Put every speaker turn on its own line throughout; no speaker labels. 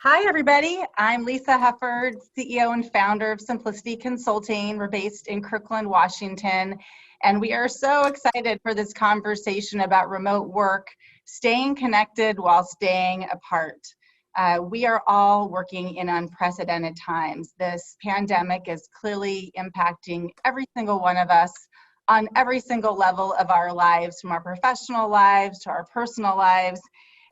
Hi, everybody. I'm Lisa Hufford, CEO and founder of Simplicity Consulting. We're based in Kirkland, Washington, and we are so excited for this conversation about remote work, staying connected while staying apart. We are all working in unprecedented times. This pandemic is clearly impacting every single one of us on every single level of our lives, from our professional lives to our personal lives.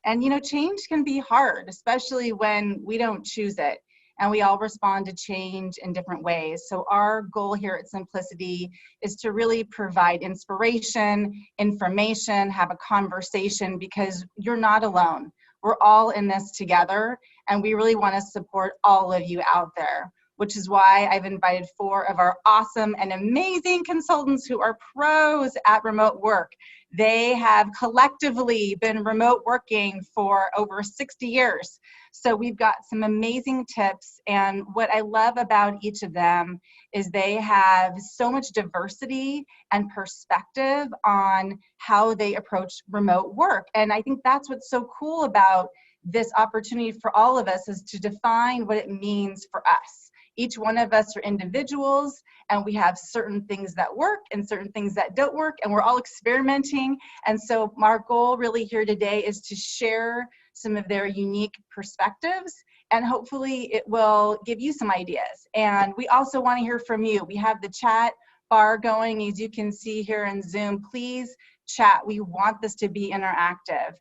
And change can be hard, especially when we don't choose it. And we all respond to change in different ways. So our goal here at Simplicity is to really provide inspiration, information, have a conversation, because you're not alone. We're all in this together, and we really want to support all of you out there, which is why I've invited 4 of our awesome and amazing consultants who are pros at remote work. They have collectively been remote working for over 60 years. So we've got some amazing tips. And what I love about each of them is they have so much diversity and perspective on how they approach remote work. And I think that's what's so cool about this opportunity for all of us, is to define what it means for us. Each one of us are individuals, and we have certain things that work and certain things that don't work, and we're all experimenting. And so our goal really here today is to share some of their unique perspectives, and hopefully it will give you some ideas. And we also want to hear from you. We have the chat bar going, as you can see here in Zoom. Please chat. We want this to be interactive.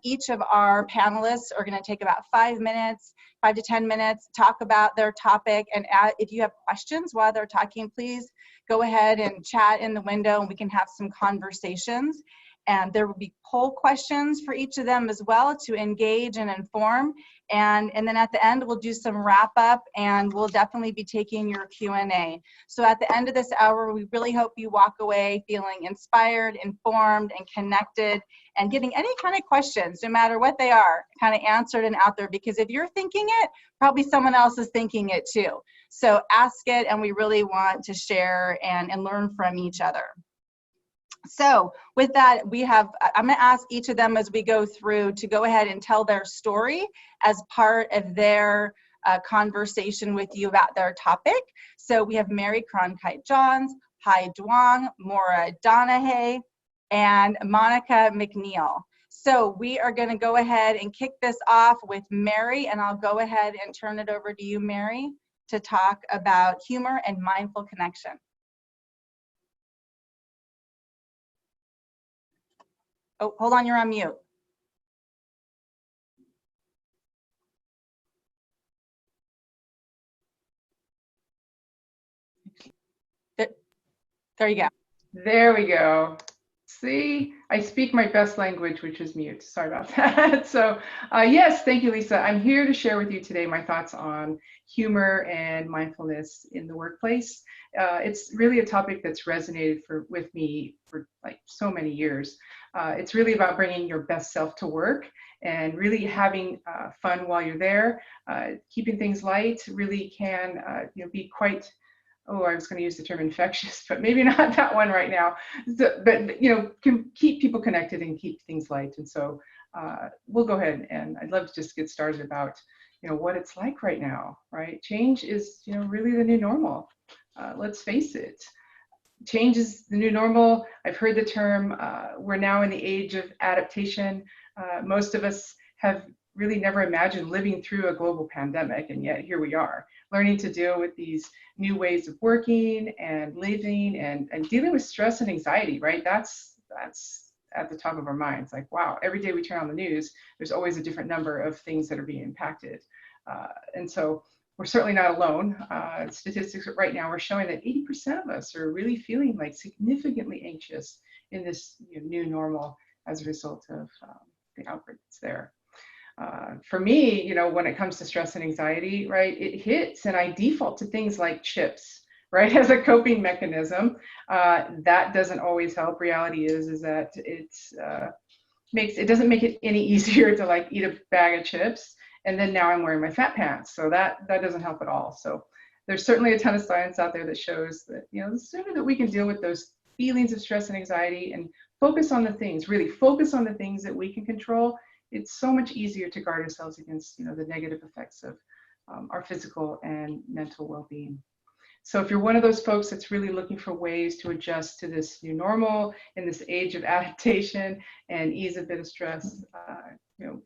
Each of our panelists are going to take about 5 to 10 minutes, talk about their topic. And if you have questions while they're talking, please go ahead and chat in the window, and we can have some conversations. And there will be poll questions for each of them as well to engage and inform. And then at the end, we'll do some wrap up, and we'll definitely be taking your Q&A. So at the end of this hour, we really hope you walk away feeling inspired, informed, and connected, and getting any kind of questions, no matter what they are, kind of answered and out there. Because if you're thinking it, probably someone else is thinking it too. So ask it, and we really want to share and learn from each other. So with that, I'm going to ask each of them as we go through to go ahead and tell their story as part of their conversation with you about their topic. So we have Mary Cronkite Johns, Hai Duong, Maura Donahue, and Monica McNeil. So we are going to go ahead and kick this off with Mary, and I'll go ahead and turn it over to you, Mary, to talk about humor and mindful connection. Oh, hold on, you're on mute. There you go.
There we go. See, I speak my best language, which is mute. Sorry about that. So yes, thank you, Lisa. I'm here to share with you today my thoughts on humor and mindfulness in the workplace. It's really a topic that's resonated with me for like so many years. It's really about bringing your best self to work and really having fun while you're there. Keeping things light really can be quite, I was going to use the term infectious, but maybe not that one right now. But can keep people connected and keep things light. And so we'll go ahead, and I'd love to just get started about what it's like right now. Right, change is really the new normal. Let's face it. Change is the new normal. I've heard the term, we're now in the age of adaptation. Most of us have really never imagined living through a global pandemic, and yet here we are, learning to deal with these new ways of working and living and dealing with stress and anxiety, right? That's at the top of our minds. Like, wow, every day we turn on the news, there's always a different number of things that are being impacted. And so we're certainly not alone. Statistics right now are showing that 80% of us are really feeling like significantly anxious in this new normal as a result of the outbreak that's there. For me, when it comes to stress and anxiety, right, it hits, and I default to things like chips, right, as a coping mechanism. That doesn't always help. Reality is that it doesn't make it any easier to like eat a bag of chips. And then now I'm wearing my fat pants, so that doesn't help at all. So there's certainly a ton of science out there that shows that the sooner that we can deal with those feelings of stress and anxiety and focus on the things that we can control, it's so much easier to guard ourselves against, the negative effects of our physical and mental well-being. So if you're one of those folks that's really looking for ways to adjust to this new normal in this age of adaptation and ease a bit of stress,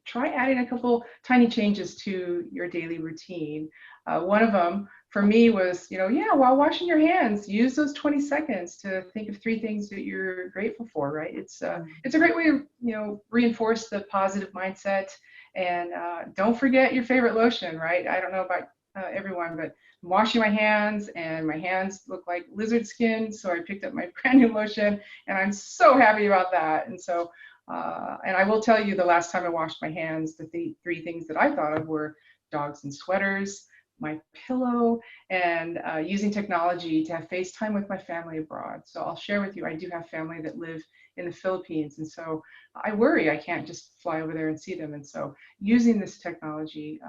try adding a couple tiny changes to your daily routine. One of them for me was, while washing your hands, use those 20 seconds to think of 3 things that you're grateful for, right? It's a great way to, reinforce the positive mindset. And don't forget your favorite lotion, right? I don't know about everyone, but I'm washing my hands and my hands look like lizard skin. So I picked up my brand new lotion and I'm so happy about that. And so, and I will tell you the last time I washed my hands, the 3 things that I thought of were dogs and sweaters, my pillow, and using technology to have FaceTime with my family abroad. So I'll share with you, I do have family that live in the Philippines. And so I worry I can't just fly over there and see them. And so using this technology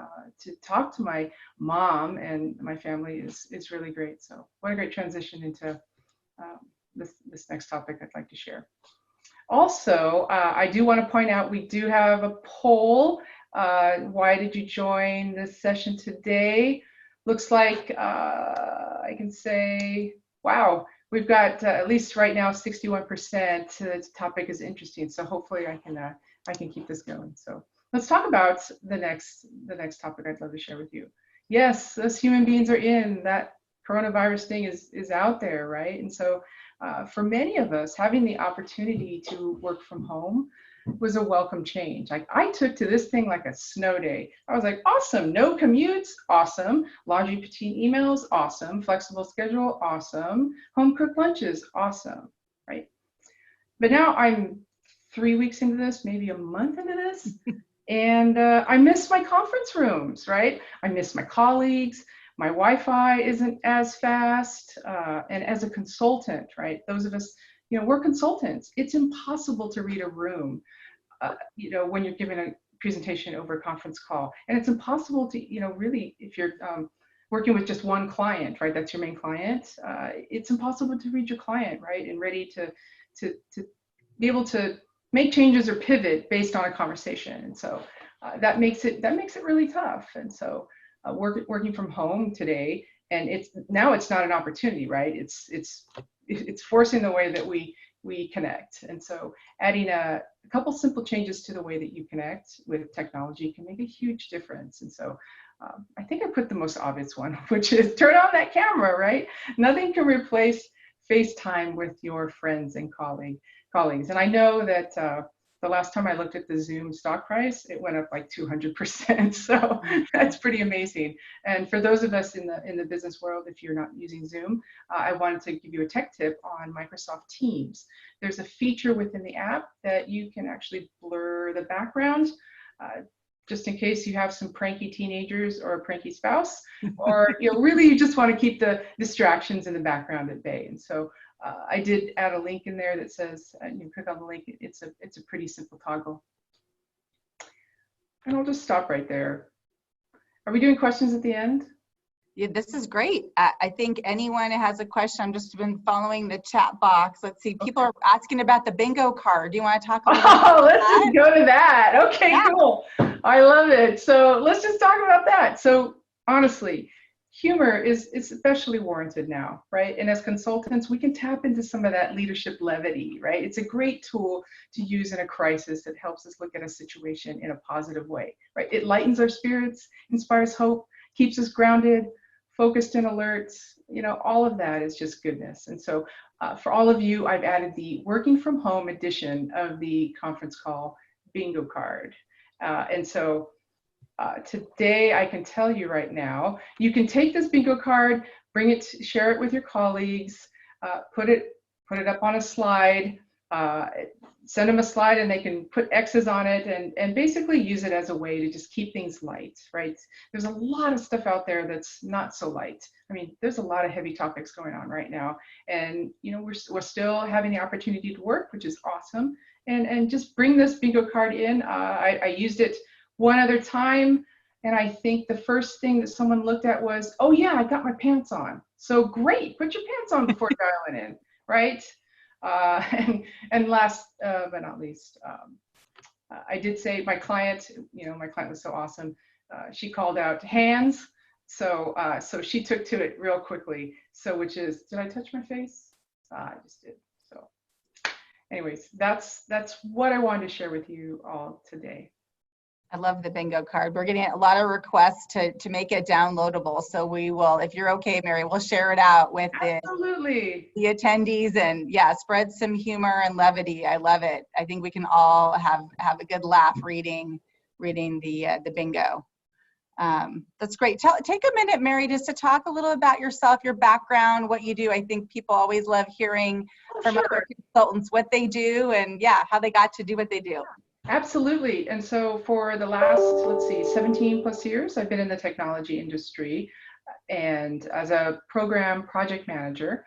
to talk to my mom and my family is really great. So what a great transition into this next topic I'd like to share. Also, I do want to point out we do have a poll. Why did you join this session today? Looks like I can say, wow, we've got at least right now 61%. The topic is interesting, so hopefully I can keep this going. So let's talk about the next topic I'd love to share with you. Yes, us human beings are in. That coronavirus thing is out there, right? And so for many of us, having the opportunity to work from home was a welcome change. Like I took to this thing like a snow day. I was like, awesome, no commutes, awesome. Laundry routine emails, awesome. Flexible schedule, awesome. Home cooked lunches, awesome, right? But now I'm 3 weeks into this, maybe a month into this, and I miss my conference rooms, right? I miss my colleagues. My Wi-Fi isn't as fast, and as a consultant, right? Those of us, we're consultants. It's impossible to read a room, when you're giving a presentation over a conference call, and it's impossible to, really, if you're working with just one client, right? That's your main client. It's impossible to read your client, right? And ready to be able to make changes or pivot based on a conversation, and so that makes it really tough, and so. Working from home today, and it's not an opportunity, right? It's forcing the way that we connect, and so adding a couple simple changes to the way that you connect with technology can make a huge difference. And so I think I put the most obvious one, which is turn on that camera, right? Nothing can replace FaceTime with your friends and colleagues, and I know that. The last time I looked at the Zoom stock price, it went up like 200%. So that's pretty amazing. And for those of us in the business world, if you're not using Zoom, I wanted to give you a tech tip on Microsoft Teams. There's a feature within the app that you can actually blur the background, just in case you have some pranky teenagers or a pranky spouse, or really you just want to keep the distractions in the background at bay. And so I did add a link in there that says, you click on the link, it's a pretty simple toggle. And I'll just stop right there. Are we doing questions at the end?
Yeah, this is great. I think anyone has a question, I've just been following the chat box. Let's see, people are asking about the bingo card. Do you want to talk about that?
Oh, let's just go to that. Okay, yeah. Cool. I love it. So let's just talk about that. So honestly, humor is especially warranted now, right? And as consultants, we can tap into some of that leadership levity, right? It's a great tool to use in a crisis that helps us look at a situation in a positive way, right? It lightens our spirits, inspires hope, keeps us grounded, focused and alert. All of that is just goodness. And so for all of you, I've added the working from home edition of the conference call bingo card. And so today, I can tell you right now, you can take this bingo card, bring it, share it with your colleagues, put it up on a slide, send them a slide, and they can put X's on it, and basically use it as a way to just keep things light, right? There's a lot of stuff out there that's not so light. I mean, there's a lot of heavy topics going on right now, and we're still having the opportunity to work, which is awesome. And just bring this bingo card in. I used it one other time, and I think the first thing that someone looked at was, oh yeah, I got my pants on. So great, put your pants on before dialing in, right? And last but not least, I did say my client, my client was so awesome. She called out hands. So she took to it real quickly. So which is, did I touch my face? I just did. So anyways, that's what I wanted to share with you all today.
I love the bingo card. We're getting a lot of requests to make it downloadable. So we will, if you're okay, Mary, we'll share it out with
Absolutely.
the attendees, and yeah, spread some humor and levity. I love it. I think we can all have a good laugh reading the bingo. That's great. Take a minute, Mary, just to talk a little about yourself, your background, what you do. I think people always love hearing from other consultants what they do and yeah, how they got to do what they do.
Absolutely. And so for the last, let's see, 17 plus years, I've been in the technology industry and as a program project manager,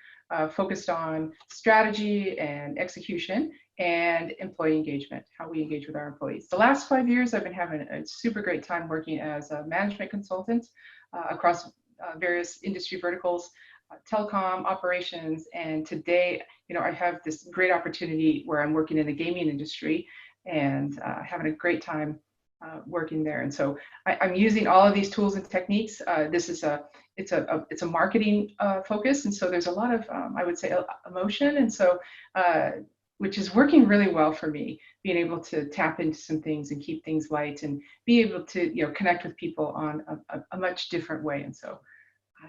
focused on strategy and execution and employee engagement, how we engage with our employees. The last 5 years, I've been having a super great time working as a management consultant across various industry verticals, telecom, operations, and today, I have this great opportunity where I'm working in the gaming industry and having a great time working there. And so I'm using all of these tools and techniques. This is it's a marketing focus, and so there's a lot of I would say emotion, and so which is working really well for me, being able to tap into some things and keep things light and be able to connect with people on a much different way. And so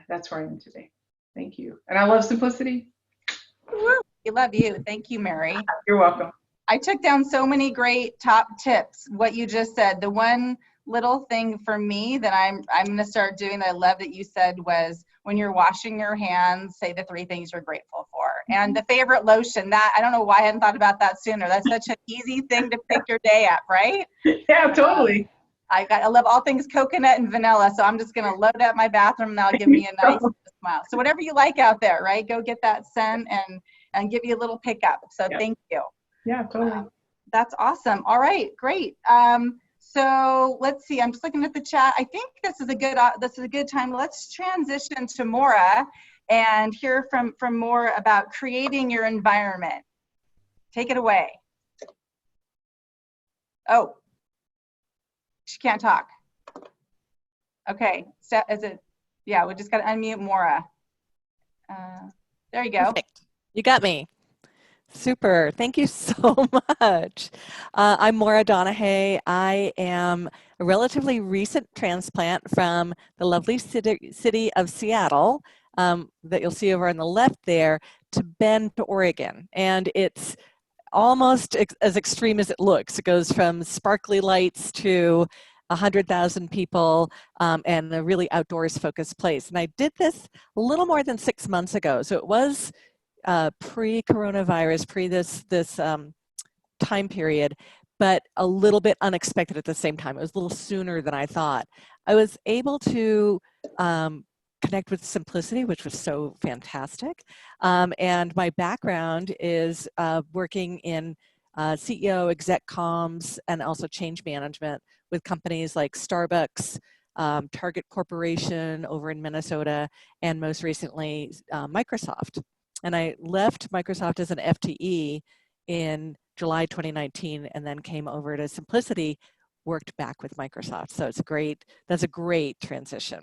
that's where I am today. Thank you, and I love simplicity.
We love you. Thank you, Mary.
You're welcome.
I took down so many great top tips. What you just said, the one little thing for me that I'm going to start doing that I love that you said was when you're washing your hands, say the 3 things you're grateful for. And the favorite lotion, that I don't know why I hadn't thought about that sooner. That's such an easy thing to pick your day up, right?
Yeah, totally.
I love all things coconut and vanilla, so I'm just going to load up my bathroom and that'll give me a nice smile. So whatever you like out there, right? Go get that scent and give you a little pickup. So Thank you.
Yeah, totally.
That's awesome. All right, great. So let's see. I'm just looking at the chat. I think this is a good time. Let's transition to Maura and hear from Maura about creating your environment. Take it away. Oh, she can't talk. Okay. Is it? Yeah, we just got to unmute Maura. There you go.
Perfect. You got me. Super. Thank you so much. I'm Maura Donahue. I am a relatively recent transplant from the lovely city of Seattle that you'll see over on the left there to Bend, Oregon. And it's almost as extreme as it looks. It goes from sparkly lights to 100,000 people and a really outdoors focused place. And I did this a little more than 6 months ago. So it was pre-coronavirus, this time period, but a little bit unexpected at the same time. It was a little sooner than I thought. I was able to connect with simplicity, which was so fantastic. And my background is working in CEO, exec comms, and also change management with companies like Starbucks, Target Corporation over in Minnesota, and most recently Microsoft. And I left Microsoft as an FTE in July 2019 and then came over to Simplicity, worked back with Microsoft. So that's a great transition.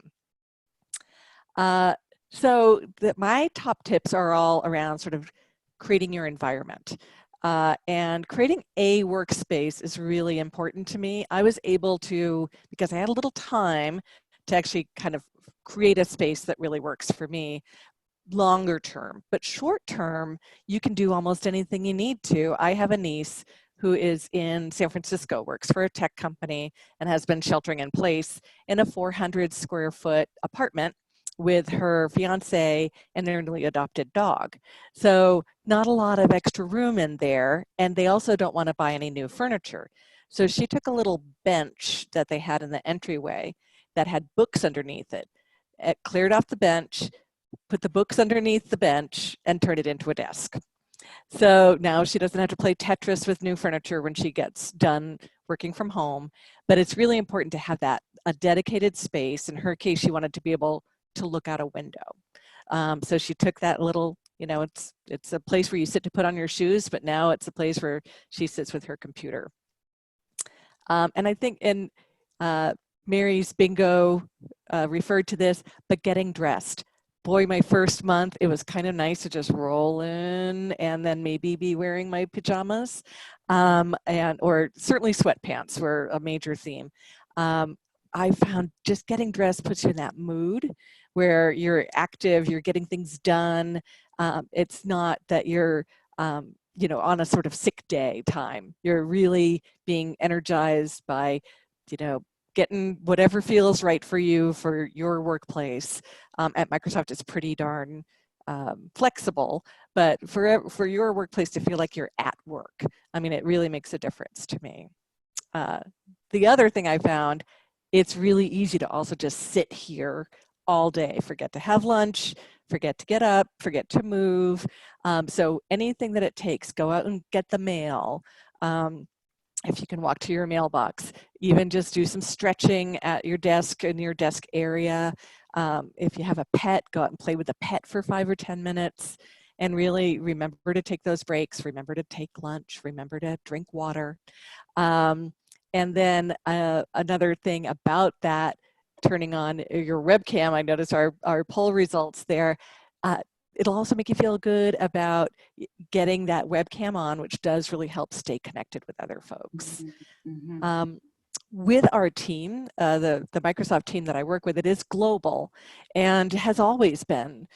So my top tips are all around sort of creating your environment. And creating a workspace is really important to me. I was able to, because I had a little time to actually kind of create a space that really works for me. Longer term, but short term, you can do almost anything you need to. I have a niece who is in San Francisco, works for a tech company, and has been sheltering in place in a 400 square foot apartment with her fiance and their newly adopted dog. So not a lot of extra room in there, and they also don't want to buy any new furniture. So she took a little bench that they had in the entryway that had books underneath it. It cleared off the bench, put the books underneath the bench, and turn it into a desk. So now she doesn't have to play Tetris with new furniture when she gets done working from home. But it's really important to have a dedicated space. In her case, she wanted to be able to look out a window. So she took that little, it's a place where you sit to put on your shoes, but now it's a place where she sits with her computer. And I think Mary's bingo referred to this, but getting dressed. Boy, my first month, it was kind of nice to just roll in and then maybe be wearing my pajamas, or certainly sweatpants were a major theme. I found just getting dressed puts you in that mood where you're active, you're getting things done. It's not that you're, on a sort of sick day time. You're really being energized by, getting whatever feels right for you for your workplace. At Microsoft, it's pretty darn flexible, but for your workplace to feel like you're at work, I mean, it really makes a difference to me. The other thing I found, it's really easy to also just sit here all day, forget to have lunch, forget to get up, forget to move. So anything that it takes, go out and get the mail. If you can walk to your mailbox, even just do some stretching at your desk in your desk area. If you have a pet, go out and play with the pet for 5 or 10 minutes. And really remember to take those breaks, remember to take lunch, remember to drink water. And then another thing about that, turning on your webcam, I noticed our poll results there. It'll also make you feel good about getting that webcam on, which does really help stay connected with other folks. Mm-hmm. With our team, the Microsoft team that I work with, it is global and has always been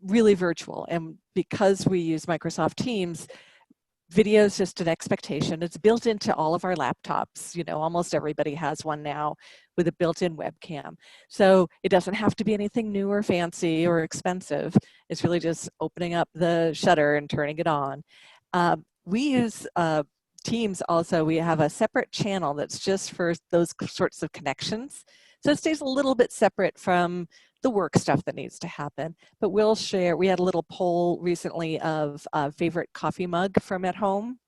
really virtual. And because we use Microsoft Teams, video is just an expectation. It's built into all of our laptops. Almost everybody has one now with a built-in webcam. So it doesn't have to be anything new or fancy or expensive. It's really just opening up the shutter and turning it on. We use Teams also. We have a separate channel that's just for those sorts of connections. So it stays a little bit separate from the work stuff that needs to happen, but we'll share. We had a little poll recently of favorite coffee mug from at home.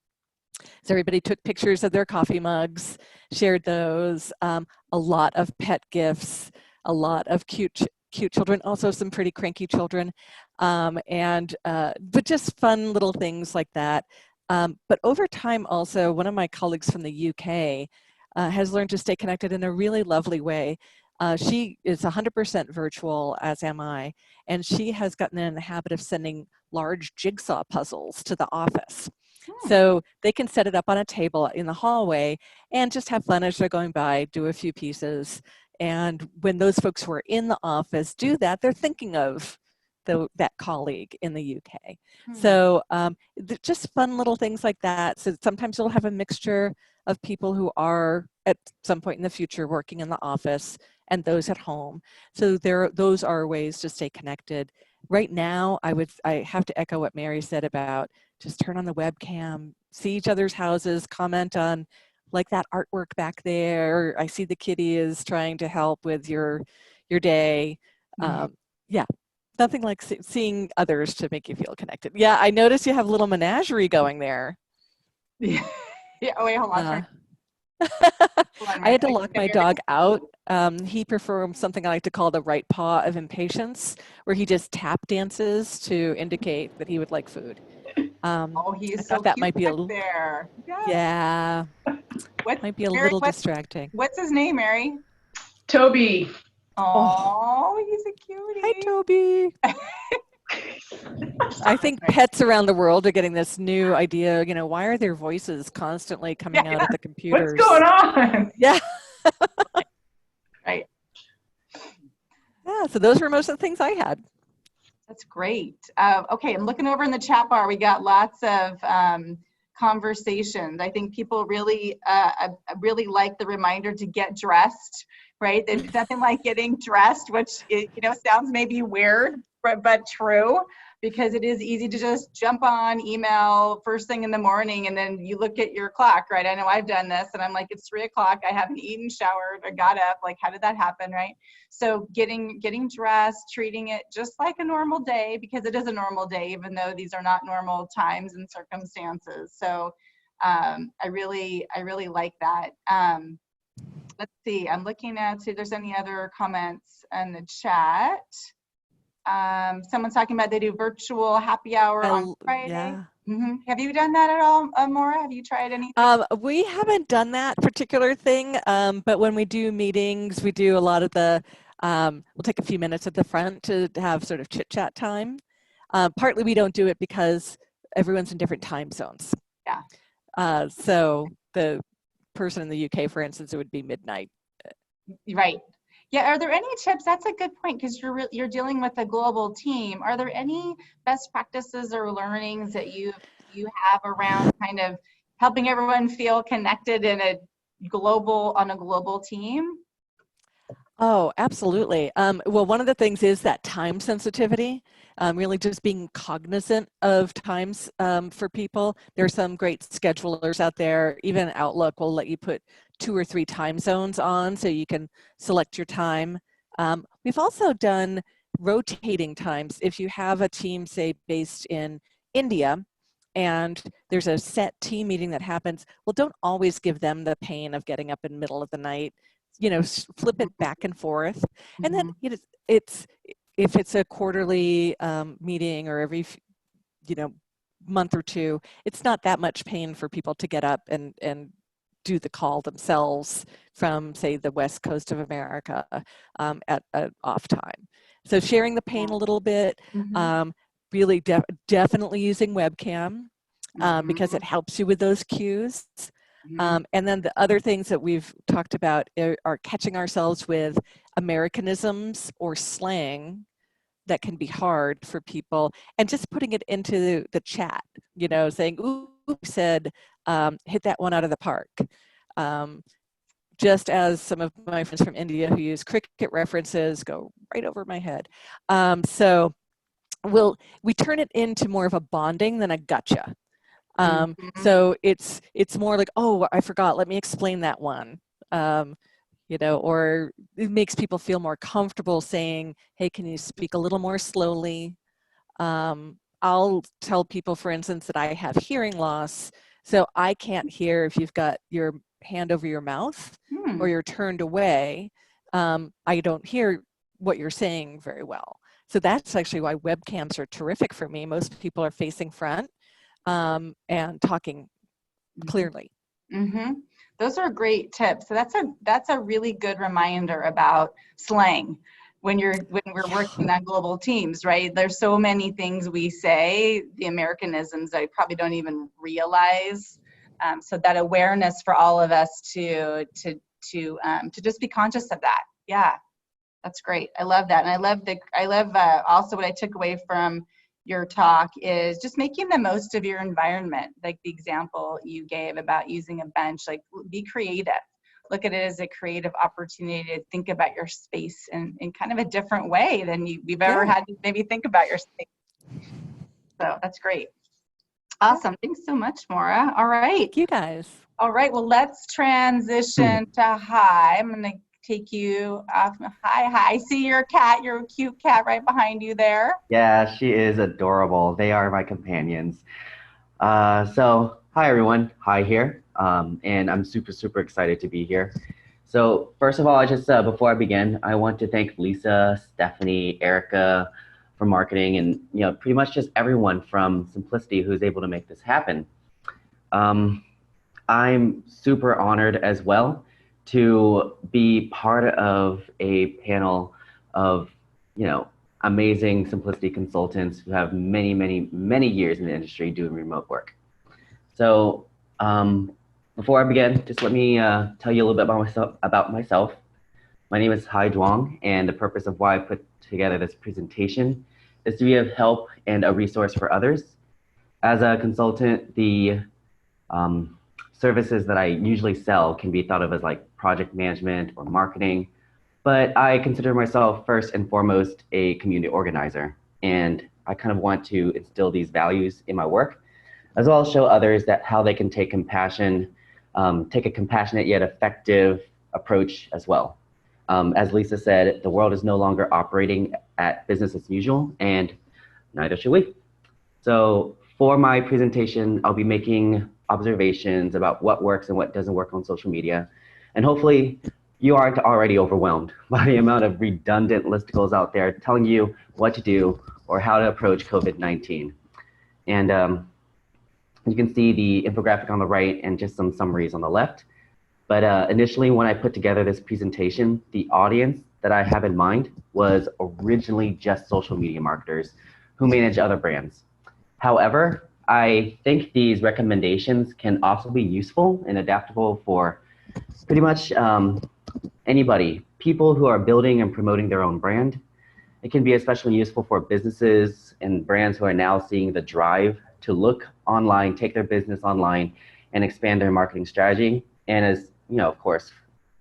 So everybody took pictures of their coffee mugs, shared those, a lot of pet gifts, a lot of cute children, also some pretty cranky children, but just fun little things like that. But over time also, one of my colleagues from the UK has learned to stay connected in a really lovely way. She is 100% virtual, as am I, and she has gotten in the habit of sending large jigsaw puzzles to the office. So they can set it up on a table in the hallway and just have fun as they're going by, do a few pieces. And when those folks who are in the office do that, they're thinking of that colleague in the UK. So just fun little things like that. So sometimes you'll have a mixture of people who are at some point in the future working in the office and those at home. So those are ways to stay connected. Right now, I have to echo what Mary said about just turn on the webcam, see each other's houses, comment on like that artwork back there. I see the kitty is trying to help with your day. Yeah, nothing like seeing others to make you feel connected. Yeah, I noticed you have a little menagerie going there.
Yeah. Oh, wait, hold on.
I had to lock my dog out. He performs something I like to call the right paw of impatience, where he just tap dances to indicate that he would like food.
He's so
that
cute
might be
there.
Yeah. Might be a little distracting.
What's his name, Mary?
Toby.
Oh, he's a cutie.
Hi, Toby. I think pets around the world are getting this new idea, why are their voices constantly coming out of the computers?
What's going on?
Yeah.
Right.
Yeah, so those were most of the things I had.
That's great. Okay, I'm looking over in the chat bar. We got lots of conversations. I think people really like the reminder to get dressed, right? There's nothing like getting dressed, which sounds maybe weird, but true, because it is easy to just jump on email first thing in the morning and then you look at your clock, right? I know I've done this and I'm like, it's 3 o'clock. I haven't eaten, showered, I got up. Like, how did that happen, right? So getting dressed, treating it just like a normal day, because it is a normal day, even though these are not normal times and circumstances. So I really like that. Let's see, I'm looking at, see if there's any other comments in the chat. Someone's talking about they do virtual happy hour on Friday.
Yeah.
Have you done that at all, Maura? Have you tried anything?
We haven't done that particular thing, but when we do meetings, we do a lot of the, we'll take a few minutes at the front to have sort of chit chat time. Partly we don't do it because everyone's in different time zones.
Yeah.
So the person in the UK, for instance, it would be midnight.
Right. Yeah. Are there any tips? That's a good point because you're dealing with a global team. Are there any best practices or learnings that you have around kind of helping everyone feel connected in a global team?
Oh, absolutely. Well, one of the things is that time sensitivity, really just being cognizant of times for people. There's some great schedulers out there. Even Outlook will let you put 2 or 3 time zones on so you can select your time. We've also done rotating times. If you have a team, say, based in India, and there's a set team meeting that happens, well, don't always give them the pain of getting up in the middle of the night. Flip it back and forth. And then it's if it's a quarterly meeting or every month or two, it's not that much pain for people to get up and do the call themselves from, say, the West Coast of America at off time. So sharing the pain a little bit, really definitely using webcam because it helps you with those cues. And then the other things that we've talked about are catching ourselves with Americanisms or slang that can be hard for people, and just putting it into the chat, saying, ooh, you said, hit that one out of the park. Just as some of my friends from India who use cricket references go right over my head. So we turn it into more of a bonding than a gotcha. So it's more like, oh, I forgot, let me explain that one. Or it makes people feel more comfortable saying, hey, can you speak a little more slowly? I'll tell people, for instance, that I have hearing loss, so I can't hear if you've got your hand over your mouth or you're turned away. I don't hear what you're saying very well. So that's actually why webcams are terrific for me. Most people are facing front and talking clearly.
Those are great tips. So that's a really good reminder about slang when we're working on global teams, right? There's so many things we say, the Americanisms, I probably don't even realize. So that awareness for all of us to just be conscious of that. Yeah, that's great. I love that, and I love also what I took away from your talk is just making the most of your environment. Like the example you gave about using a bench, like be creative. Look at it as a creative opportunity to think about your space in kind of a different way than you've ever had to maybe think about your space. So that's great. Awesome. Thanks so much, Maura. All right.
Thank you guys.
All right. Well, let's transition to Hi. I'm going to take you off. Hi. I see your cat. You're a cute cat right behind you there.
Yeah, she is adorable. They are my companions. So hi everyone. Hi here. And I'm super excited to be here. So first of all, I just before I begin, I want to thank Lisa, Stephanie, Erica for marketing, and pretty much just everyone from Simplicity who's able to make this happen. I'm super honored as well to be part of a panel of amazing Simplicity consultants who have many years in the industry doing remote work. So before I begin, just let me tell you a little bit about myself. My name is Hai Duong, and the purpose of why I put together this presentation is to be of help and a resource for others. As a consultant, the services that I usually sell can be thought of as like project management or marketing, but I consider myself first and foremost a community organizer, and I kind of want to instill these values in my work, as well as show others that how they can take a compassionate yet effective approach as well. As Lisa said, the world is no longer operating at business as usual, and neither should we. So for my presentation, I'll be making observations about what works and what doesn't work on social media, and hopefully you aren't already overwhelmed by the amount of redundant listicles out there telling you what to do or how to approach COVID-19. And you can see the infographic on the right and just some summaries on the left. But initially, when I put together this presentation, the audience that I have in mind was originally just social media marketers who manage other brands. However, I think these recommendations can also be useful and adaptable for pretty much anybody, people who are building and promoting their own brand. It can be especially useful for businesses and brands who are now seeing the drive to look online, take their business online, and expand their marketing strategy. And as you know, of course,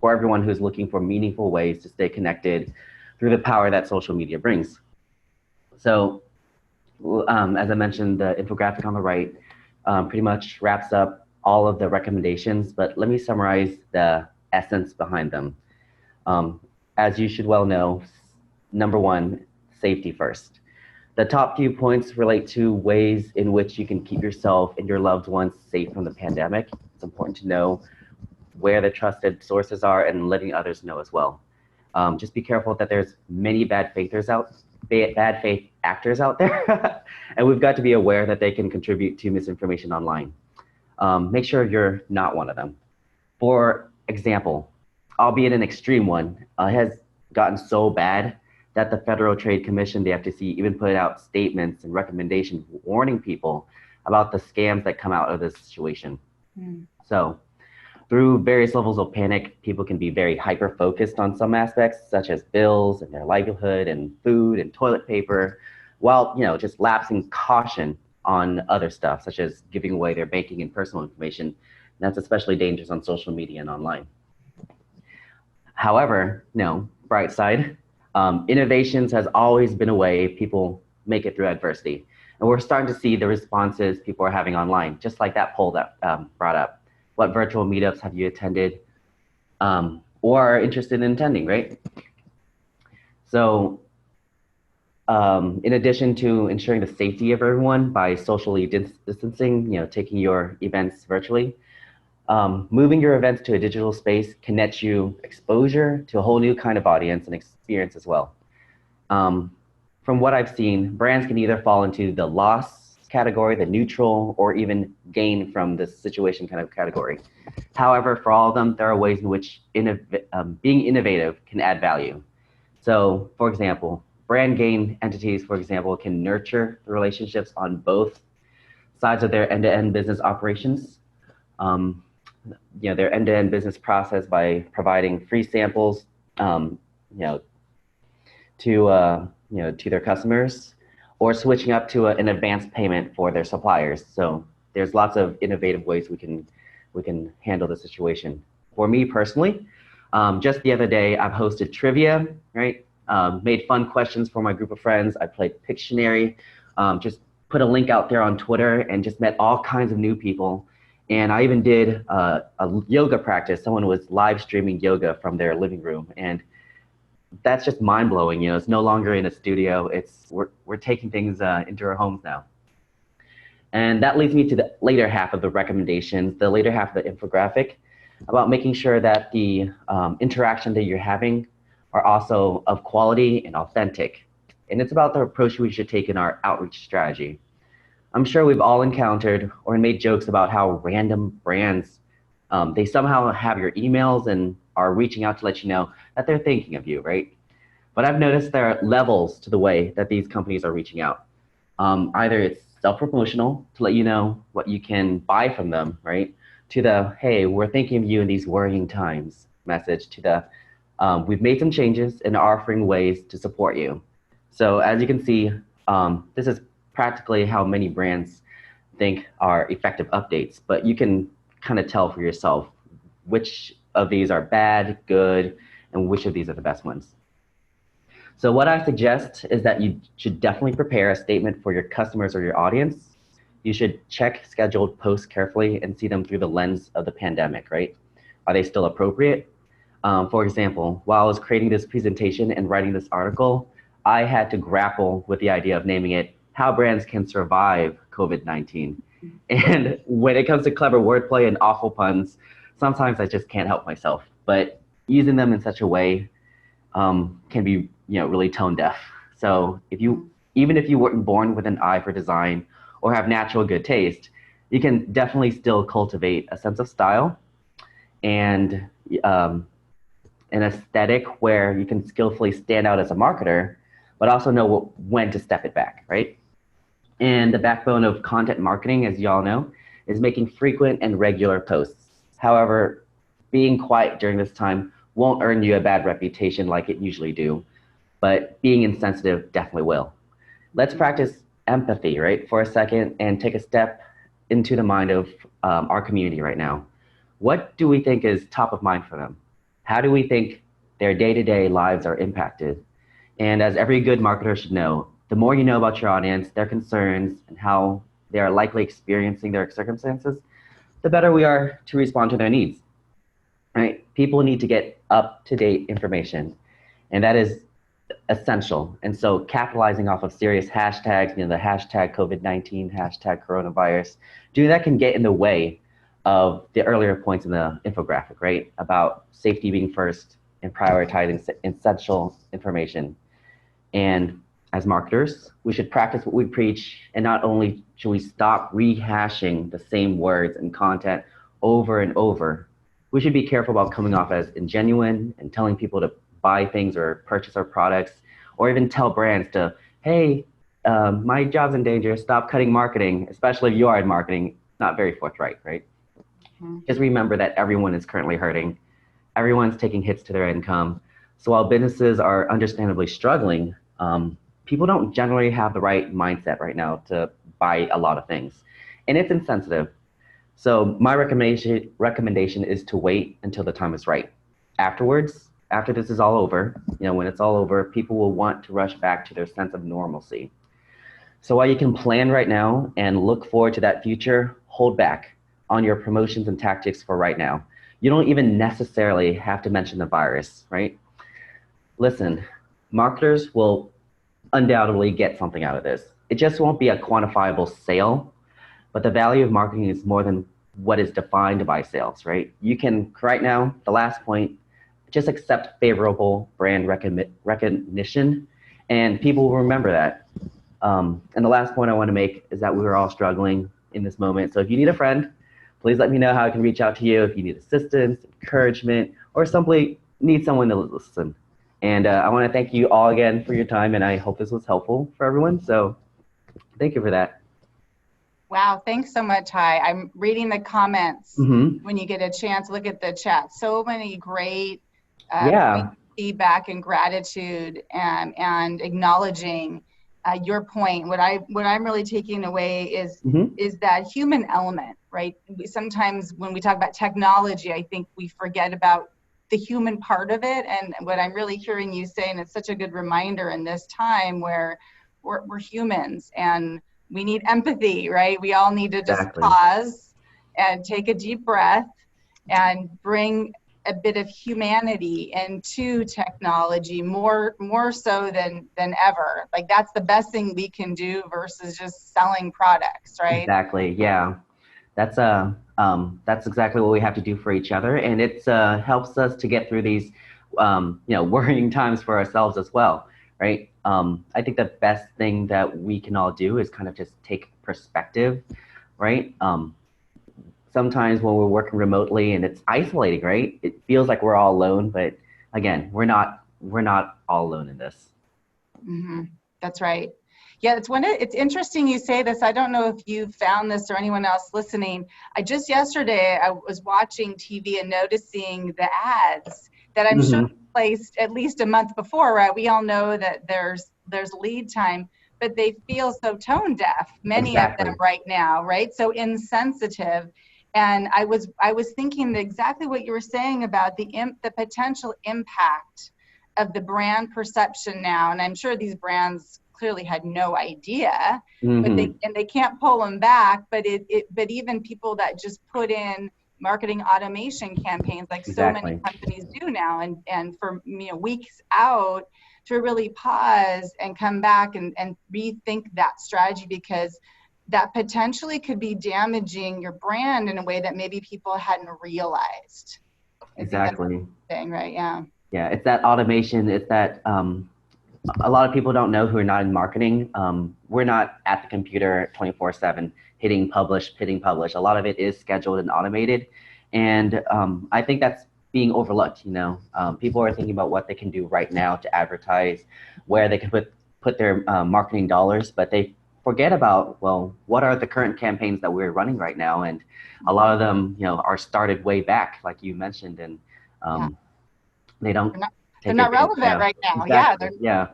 for everyone who's looking for meaningful ways to stay connected through the power that social media brings. So, as I mentioned, the infographic on the right pretty much wraps up all of the recommendations, but let me summarize the essence behind them. As you should well know, number one, safety first. The top few points relate to ways in which you can keep yourself and your loved ones safe from the pandemic. It's important to know where the trusted sources are and letting others know as well. Just be careful that there's many bad faith actors out there, and we've got to be aware that they can contribute to misinformation online. Make sure you're not one of them. For example, albeit an extreme one, has gotten so bad that the Federal Trade Commission, the FTC, even put out statements and recommendations warning people about the scams that come out of this situation. So, through various levels of panic, people can be very hyper-focused on some aspects, such as bills and their livelihood and food and toilet paper, while just lapsing caution on other stuff, such as giving away their banking and personal information. And that's especially dangerous on social media and online. However, bright side, innovations has always been a way people make it through adversity. And we're starting to see the responses people are having online, just like that poll that brought up. What virtual meetups have you attended or are interested in attending, right? So in addition to ensuring the safety of everyone by socially distancing, taking your events virtually, moving your events to a digital space can net you exposure to a whole new kind of audience and experience as well. From what I've seen, brands can either fall into the loss category, the neutral, or even gain from this situation kind of category. However, for all of them, there are ways in which being innovative can add value. So, for example, brand gain entities, for example, can nurture the relationships on both sides of their end-to-end business operations. Their end-to-end business process by providing free samples, to their customers, or switching up to an advanced payment for their suppliers. So there's lots of innovative ways we can handle the situation. For me personally, just the other day, I've hosted trivia, right? Made fun questions for my group of friends. I played Pictionary, just put a link out there on Twitter and just met all kinds of new people. And I even did a yoga practice. Someone was live streaming yoga from their living room. And that's just mind blowing. It's no longer in a studio. We're taking things into our homes now. And that leads me to the later half of the recommendations, the later half of the infographic, about making sure that the interaction that you're having are also of quality and authentic. And it's about the approach we should take in our outreach strategy. I'm sure we've all encountered or made jokes about how random brands, they somehow have your emails and are reaching out to let you know that they're thinking of you, right? But I've noticed there are levels to the way that these companies are reaching out. Either it's self-promotional to let you know what you can buy from them, right? To the, hey, we're thinking of you in these worrying times message, to the, we've made some changes and are offering ways to support you. So as you can see, this is practically how many brands think are effective updates, but you can kind of tell for yourself which of these are bad, good, and which of these are the best ones. So what I suggest is that you should definitely prepare a statement for your customers or your audience. You should check scheduled posts carefully and see them through the lens of the pandemic, right? Are they still appropriate? For example, while I was creating this presentation and writing this article, I had to grapple with the idea of naming it How Brands Can Survive COVID-19. And when it comes to clever wordplay and awful puns, sometimes I just can't help myself. But using them in such a way can be, really tone deaf. So even if you weren't born with an eye for design or have natural good taste, you can definitely still cultivate a sense of style and an aesthetic where you can skillfully stand out as a marketer, but also know when to step it back, right? And the backbone of content marketing, as you all know, is making frequent and regular posts. However, being quiet during this time won't earn you a bad reputation like it usually do, but being insensitive definitely will. Let's practice empathy, right, for a second and take a step into the mind of our community right now. What do we think is top of mind for them? How do we think their day-to-day lives are impacted? And as every good marketer should know, the more you know about your audience, their concerns, and how they are likely experiencing their circumstances, the better we are to respond to their needs. Right? People need to get up-to-date information, and that is essential. And so capitalizing off of serious hashtags, the hashtag COVID-19, hashtag coronavirus, doing that can get in the way of the earlier points in the infographic, right? About safety being first and prioritizing essential information. And as marketers, we should practice what we preach, and not only should we stop rehashing the same words and content over and over, we should be careful about coming off as ingenuine and telling people to buy things or purchase our products, or even tell brands to, hey, my job's in danger, stop cutting marketing, especially if you are in marketing. Not very forthright, right? Just remember that everyone is currently hurting. Everyone's taking hits to their income. So while businesses are understandably struggling, people don't generally have the right mindset right now to buy a lot of things. And it's insensitive. So my recommendation is to wait until the time is right. Afterwards, after this is all over, when it's all over, people will want to rush back to their sense of normalcy. So while you can plan right now and look forward to that future, hold back on your promotions and tactics for right now. You don't even necessarily have to mention the virus, right? Listen, marketers will undoubtedly get something out of this. It just won't be a quantifiable sale, but the value of marketing is more than what is defined by sales, right? You can, right now, the last point, just accept favorable brand recognition, and people will remember that. And the last point I want to make is that we are all struggling in this moment. So if you need a friend, please let me know how I can reach out to you if you need assistance, encouragement, or simply need someone to listen. And I want to thank you all again for your time, and I hope this was helpful for everyone. So thank you for that.
Wow, thanks so much, Ty. I'm reading the comments when you get a chance. Look at the chat. So many great feedback and gratitude and acknowledging your point. What I'm really taking away is that human element, right? Sometimes when we talk about technology, I think we forget about the human part of it. And what I'm really hearing you say, and it's such a good reminder in this time where we're humans and we need empathy, right? We all need to just pause and take a deep breath and bring a bit of humanity into technology more so than ever. Like that's the best thing we can do versus just selling products, right?
Exactly. Yeah, that's exactly what we have to do for each other, and it helps us to get through these worrying times for ourselves as well, right? I think the best thing that we can all do is kind of just take perspective, right? Sometimes when we're working remotely and it's isolating, right? It feels like we're all alone, but again, we're not all alone in this.
That's right. Yeah, it's interesting you say this. I don't know if you found this or anyone else listening. Yesterday I was watching TV and noticing the ads that I'm sure placed at least a month before, right? We all know that there's lead time, but they feel so tone deaf, many of them right now, right? So insensitive. And I was thinking exactly what you were saying about the potential impact of the brand perception now. And I'm sure these brands clearly had no idea, but they can't pull them back. But but even people that just put in marketing automation campaigns like so many companies do now, and for weeks out, to really pause and come back and rethink that strategy, because that potentially could be damaging your brand in a way that maybe people hadn't realized. I think that's
Exactly.
the thing, right? Yeah.
Yeah, it's that automation. It's that a lot of people don't know who are not in marketing. We're not at the computer 24/7 hitting publish, hitting publish. A lot of it is scheduled and automated. And I think that's being overlooked. People are thinking about what they can do right now to advertise, where they can put their marketing dollars, but they forget about, well, what are the current campaigns that we're running right now? And a lot of them, are started way back, like you mentioned, and they don't
they're not relevant right now.
Exactly.
Yeah,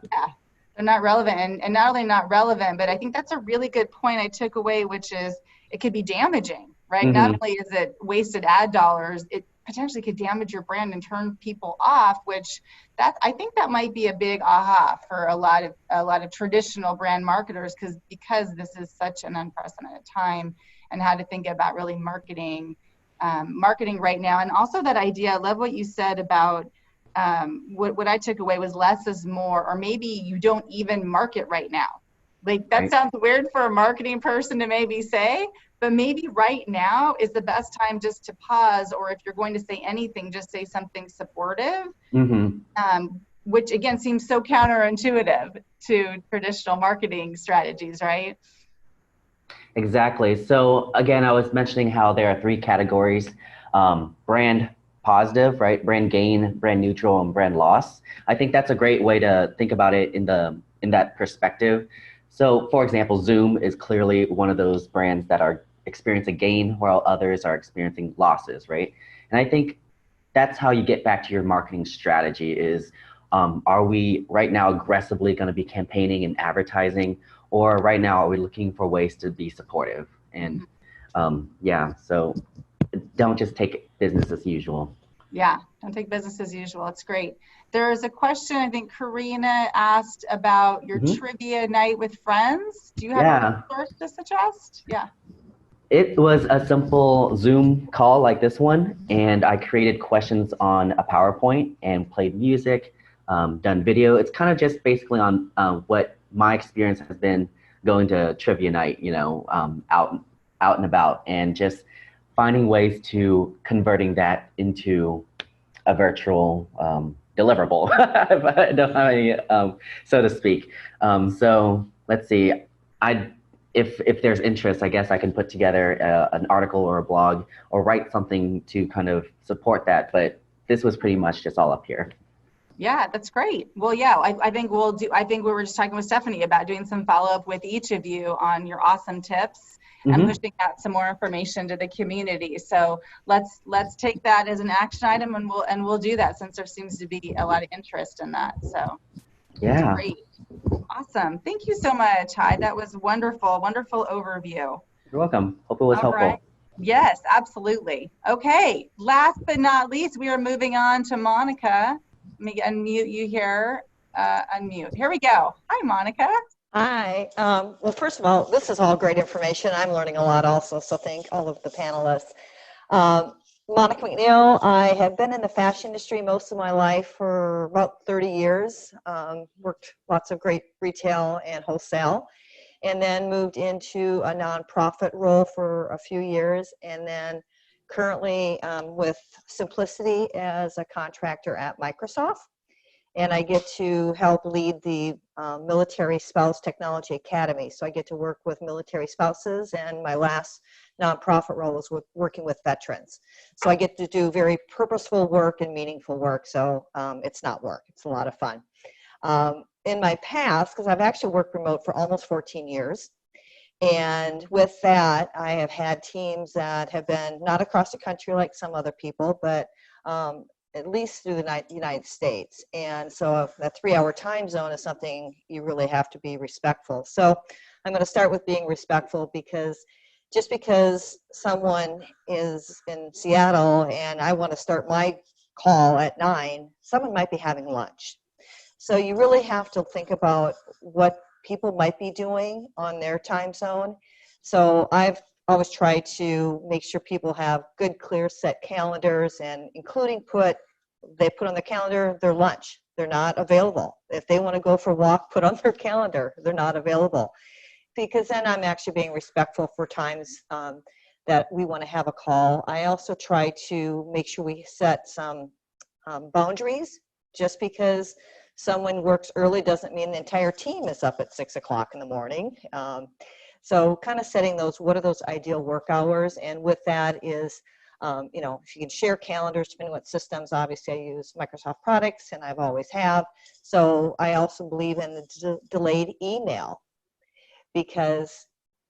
they're not relevant. And not only not relevant, but I think that's a really good point I took away, which is it could be damaging, right?
Mm-hmm.
Not only is it wasted ad dollars, it potentially could damage your brand and turn people off, which I think that might be a big aha for a lot of traditional brand marketers, because this is such an unprecedented time, and how to think about really marketing right now. And also that idea, I love what you said about what I took away was less is more, or maybe you don't even market right now. Like that sounds weird for a marketing person to maybe say, but maybe right now is the best time just to pause, or if you're going to say anything, just say something supportive, which again seems so counterintuitive to traditional marketing strategies, right?
Exactly. So again, I was mentioning how there are 3 categories: brand positive, right? Brand gain, brand neutral, and brand loss. I think that's a great way to think about it in that perspective. So for example, Zoom is clearly one of those brands that are experiencing gain while others are experiencing losses, right? And I think that's how you get back to your marketing strategy is, are we right now aggressively going to be campaigning and advertising, or right now are we looking for ways to be supportive? And so don't just take business as usual.
Yeah, don't take business as usual. It's great. There's a question, I think Karina asked about your trivia night with friends. Do you have a resource to suggest? Yeah.
It was a simple Zoom call like this one, and I created questions on a PowerPoint and played music, done video. It's kind of just basically on what my experience has been going to trivia night, out and about, and just finding ways to converting that into a virtual deliverable, if I don't have any, so to speak. So let's see. If there's interest, I guess I can put together an article or a blog or write something to kind of support that. But this was pretty much just all up here.
Yeah, that's great. Well, yeah, I think we were just talking with Stephanie about doing some follow-up with each of you on your awesome tips and pushing out some more information to the community. So let's take that as an action item, and we'll do that, since there seems to be a lot of interest in that. So
yeah,
great. Awesome. Thank you so much, Hyde. That was wonderful overview.
You're welcome. Hope it was helpful.
Right. Yes, absolutely. Okay, last but not least, we are moving on to Monica. Let me unmute you here. Unmute. Here we go. Hi, Monica.
Hi. Well, first of all, this is all great information. I'm learning a lot also, so thank all of the panelists. Monica McNeil, I have been in the fashion industry most of my life for about 30 years, worked lots of great retail and wholesale, and then moved into a nonprofit role for a few years, and then currently with Simplicity as a contractor at Microsoft. And I get to help lead the Military Spouse Technology Academy. So I get to work with military spouses, and my last nonprofit role was working with veterans. So I get to do very purposeful work and meaningful work. So it's not work, it's a lot of fun. In my past, because I've actually worked remote for almost 14 years, and with that, I have had teams that have been not across the country like some other people, but at least through the United States. And so that 3-hour time zone is something you really have to be respectful. So I'm going to start with being respectful, because just because someone is in Seattle and I want to start my call at 9, someone might be having lunch. So you really have to think about what people might be doing on their time zone. So I've always try to make sure people have good, clear set calendars, and including they put on the calendar their lunch. They're not available. If they want to go for a walk, put on their calendar, they're not available. Because then I'm actually being respectful for times that we want to have a call. I also try to make sure we set some boundaries. Just because someone works early doesn't mean the entire team is up at 6 o'clock in the morning. So kind of setting those, what are those ideal work hours? And with that is, you know, if you can share calendars, depending on what systems, obviously I use Microsoft products and I've always have. So I also believe in the delayed email, because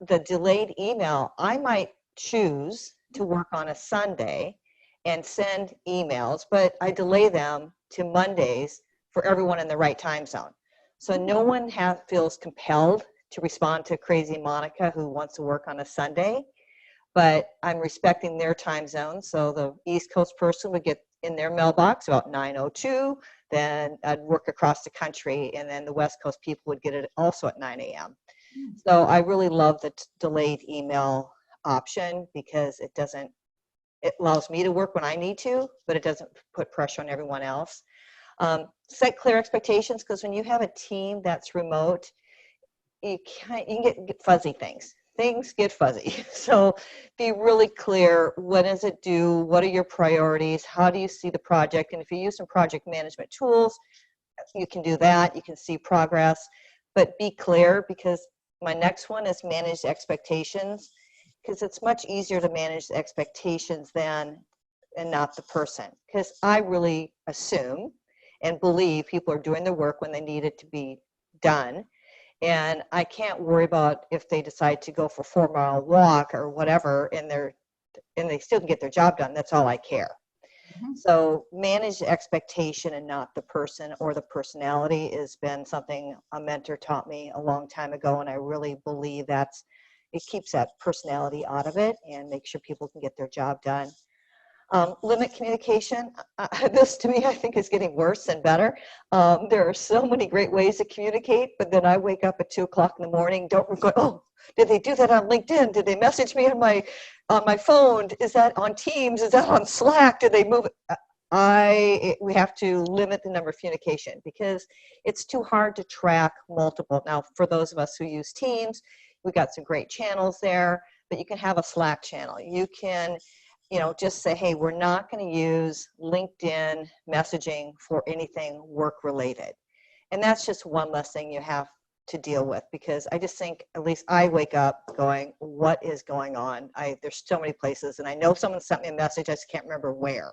the delayed email, I might choose to work on a Sunday and send emails, but I delay them to Mondays for everyone in the right time zone. So no one feels compelled to respond to crazy Monica who wants to work on a Sunday, but I'm respecting their time zone. So the East Coast person would get in their mailbox about 9:02, then I'd work across the country, and then the West Coast people would get it also at 9 a.m. So I really love the delayed email option, because it allows me to work when I need to, but it doesn't put pressure on everyone else. Set clear expectations, because when you have a team that's remote, you can get fuzzy things. Things get fuzzy. So be really clear. What does it do? What are your priorities? How do you see the project? And if you use some project management tools, you can do that. You can see progress, but be clear, because my next one is manage expectations, because it's much easier to manage the expectations and not the person. Because I really assume and believe people are doing their work when they need it to be done. And I can't worry about if they decide to go for a 4-mile walk or whatever, and they still can get their job done. That's all I care. So manage the expectation and not the person or the personality has been something a mentor taught me a long time ago, and I really believe it keeps that personality out of it and make sure people can get their job done. Limit communication. This to me I think is getting worse than better. There are so many great ways to communicate, but then I wake up at 2 o'clock in the morning, don't go, oh, did they do that on LinkedIn? Did they message me on my phone? Is that on Teams? Is that on Slack? Did they move it? We have to limit the number of communication, because it's too hard to track multiple. Now, for those of us who use Teams, we've got some great channels there, but you can have a Slack channel. You can, just say, hey, we're not going to use LinkedIn messaging for anything work related. And that's just one less thing you have to deal with, because I just think, at least I wake up going, what is going on? There's so many places, and I know someone sent me a message, I just can't remember where.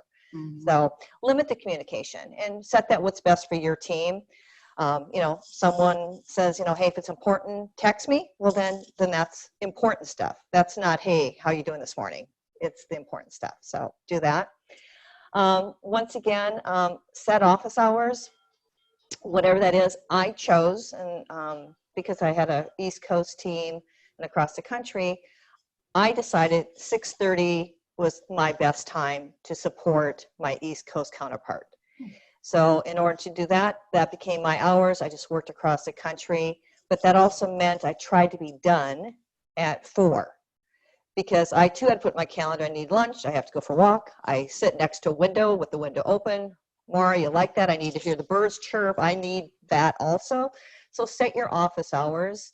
So limit the communication and set that what's best for your team. Someone says, hey, if it's important, text me. Well, then that's important stuff. That's not, hey, how are you doing this morning? It's the important stuff. So do that. Once again, set office hours, whatever that is. I chose, and because I had an East Coast team and across the country, I decided 6:30 was my best time to support my East Coast counterpart. So in order to do that, that became my hours. I just worked across the country, but that also meant I tried to be done at 4. Because I too had put my calendar, I need lunch, I have to go for a walk. I sit next to a window with the window open. Maura, you like that? I need to hear the birds chirp. I need that also. So set your office hours,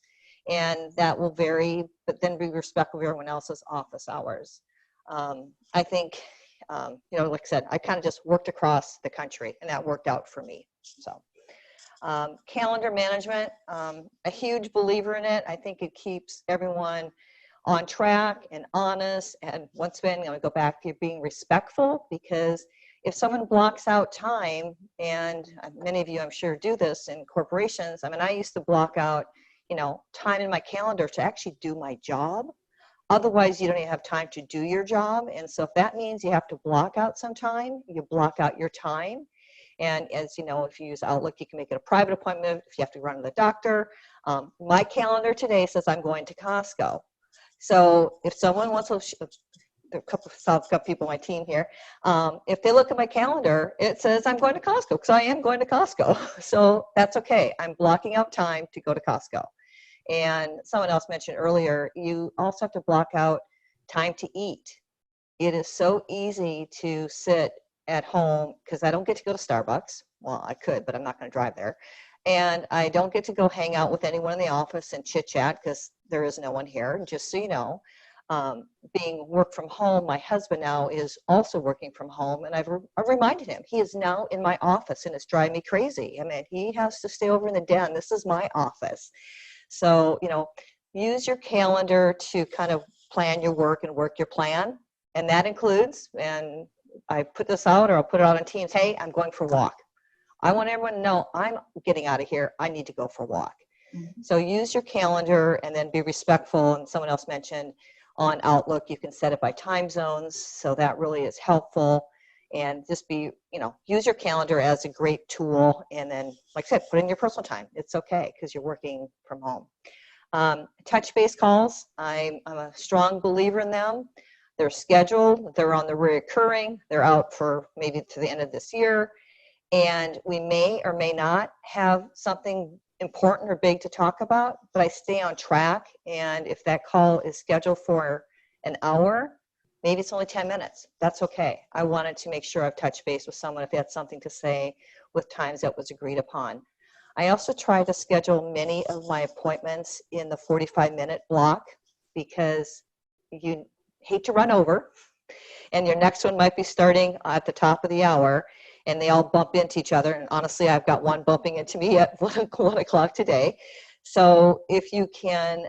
and that will vary, but then be respectful of everyone else's office hours. I think, like I said, I kind of just worked across the country, and that worked out for me. So calendar management, a huge believer in it. I think it keeps everyone on track and honest. And once again, I'm going to go back to being respectful, because if someone blocks out time, and many of you I'm sure do this in corporations, I used to block out time in my calendar to actually do my job. Otherwise, you don't even have time to do your job. And so if that means you have to block out some time, you block out your time. And as you know, if you use Outlook, you can make it a private appointment if you have to run to the doctor. My calendar today says I'm going to Costco. So if someone wants to, there are a couple people on my team here, if they look at my calendar, it says I'm going to Costco, because I am going to Costco. So that's okay. I'm blocking out time to go to Costco. And someone else mentioned earlier, you also have to block out time to eat. It is so easy to sit at home, because I don't get to go to Starbucks. Well, I could, but I'm not going to drive there. And I don't get to go hang out with anyone in the office and chit chat, because there is no one here, just so you know. being work from home, my husband now is also working from home, and I've reminded him he is now in my office, and it's driving me crazy. I mean, he has to stay over in the den. This is my office. So, you know, use your calendar to kind of plan your work and work your plan. And that includes, and I put this out or I'll put it out on Teams, hey, I'm going for a walk. I want everyone to know I'm getting out of here. I need to go for a walk.
Mm-hmm.
So use your calendar and then be respectful. And someone else mentioned on Outlook, you can set it by time zones. So that really is helpful. And just be, you know, use your calendar as a great tool. And then, like I said, put in your personal time. It's okay because you're working from home. Touch base calls, I'm a strong believer in them. They're scheduled, they're on the reoccurring, they're out for maybe to the end of this year. And we may or may not have something important or big to talk about, but I stay on track. And if that call is scheduled for an hour, maybe it's only 10 minutes. That's okay. I wanted to make sure I've touched base with someone if they had something to say with times that was agreed upon. I also try to schedule many of my appointments in the 45-minute block because you hate to run over, and your next one might be starting at the top of the hour, and they all bump into each other. And honestly, I've got one bumping into me at 1 o'clock today. So if you can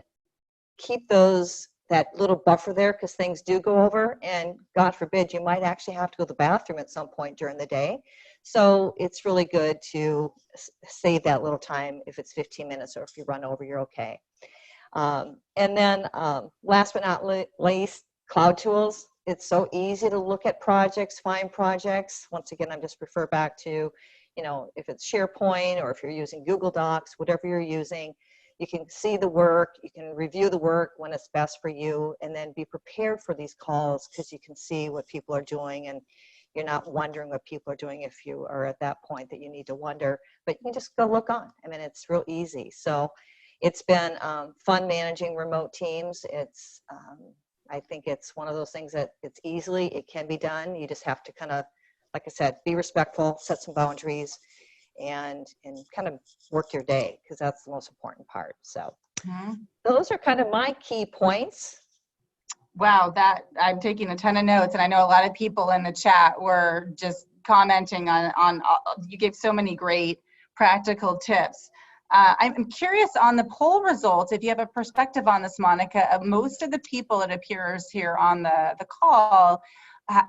keep that little buffer there, because things do go over, and God forbid, you might actually have to go to the bathroom at some point during the day. So it's really good to save that little time. If it's 15 minutes or if you run over, you're okay. And then last but not least, cloud tools. It's so easy to look at projects, find projects. Once again, I'm just refer back to, you know, if it's SharePoint or if you're using Google Docs, whatever you're using, you can see the work, you can review the work when it's best for you, and then be prepared for these calls because you can see what people are doing, and you're not wondering what people are doing if you are at that point that you need to wonder, but you can just go look on. I mean, it's real easy. So it's been fun managing remote teams. It's, I think it's one of those things that it can be done. You just have to kind of, like I said, be respectful, set some boundaries, and kind of work your day, because that's the most important part. So those are kind of my key points.
Wow, that I'm taking a ton of notes, and I know a lot of people in the chat were just commenting on you gave so many great practical tips. I'm curious on the poll results, if you have a perspective on this, Monica. Most of the people, it appears here on the call,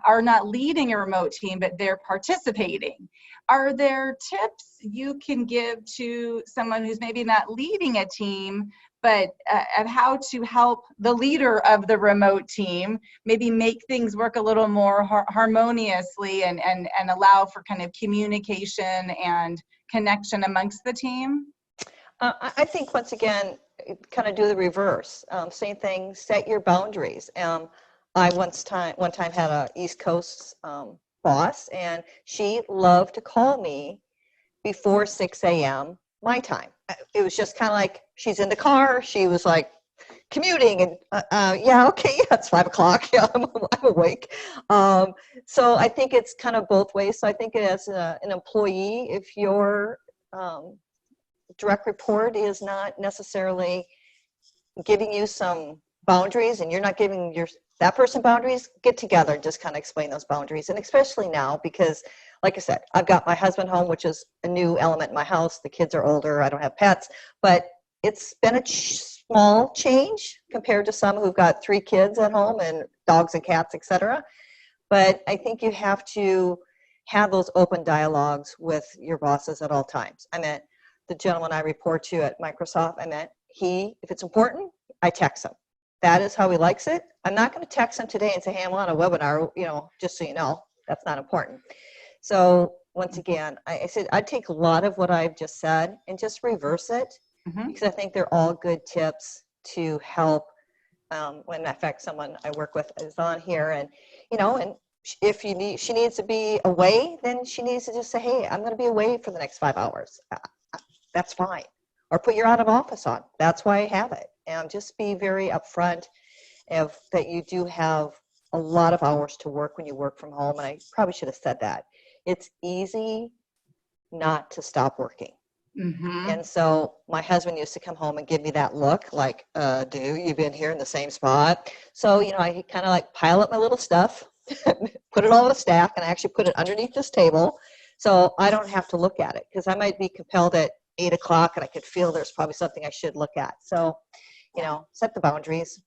are not leading a remote team, but they're participating. Are there tips you can give to someone who's maybe not leading a team, but of how to help the leader of the remote team maybe make things work a little more harmoniously and allow for kind of communication and connection amongst the team?
I think, once again, kind of do the reverse. Same thing, set your boundaries. I one time had a East Coast boss, and she loved to call me before 6 a.m. my time. It was just kind of like, she's in the car, she was like commuting, and yeah, okay, yeah, it's 5 o'clock, yeah, I'm awake. So I think it's kind of both ways. So I think as an employee, if your direct report is not necessarily giving you some boundaries, and you're not giving that person boundaries, get together and just kind of explain those boundaries. And especially now, because like I said, I've got my husband home, which is a new element in my house. The kids are older, I don't have pets, but it's been a small change compared to some who've got 3 kids at home and dogs and cats, etc. But I think you have to have those open dialogues with your bosses at all times. I mean, the gentleman I report to at Microsoft, if it's important, I text him. That is how he likes it. I'm not going to text him today and say, hey, I'm on a webinar, just so you know. That's not important. So once again, I said I'd take a lot of what I've just said and just reverse it, because I think they're all good tips to help. When, in fact, someone I work with is on here, and if she needs to be away, then she needs to just say, hey, I'm going to be away for the next 5 hours. That's fine. Or put your out of office on. That's why I have it. And just be very upfront that you do have a lot of hours to work when you work from home. And I probably should have said that. It's easy not to stop working.
Mm-hmm.
And so my husband used to come home and give me that look like, dude, you've been here in the same spot. So, I kind of like pile up my little stuff, put it all in a stack, and I actually put it underneath this table. So I don't have to look at it, because I might be compelled at 8 o'clock and I could feel there's probably something I should look at. So, set the boundaries.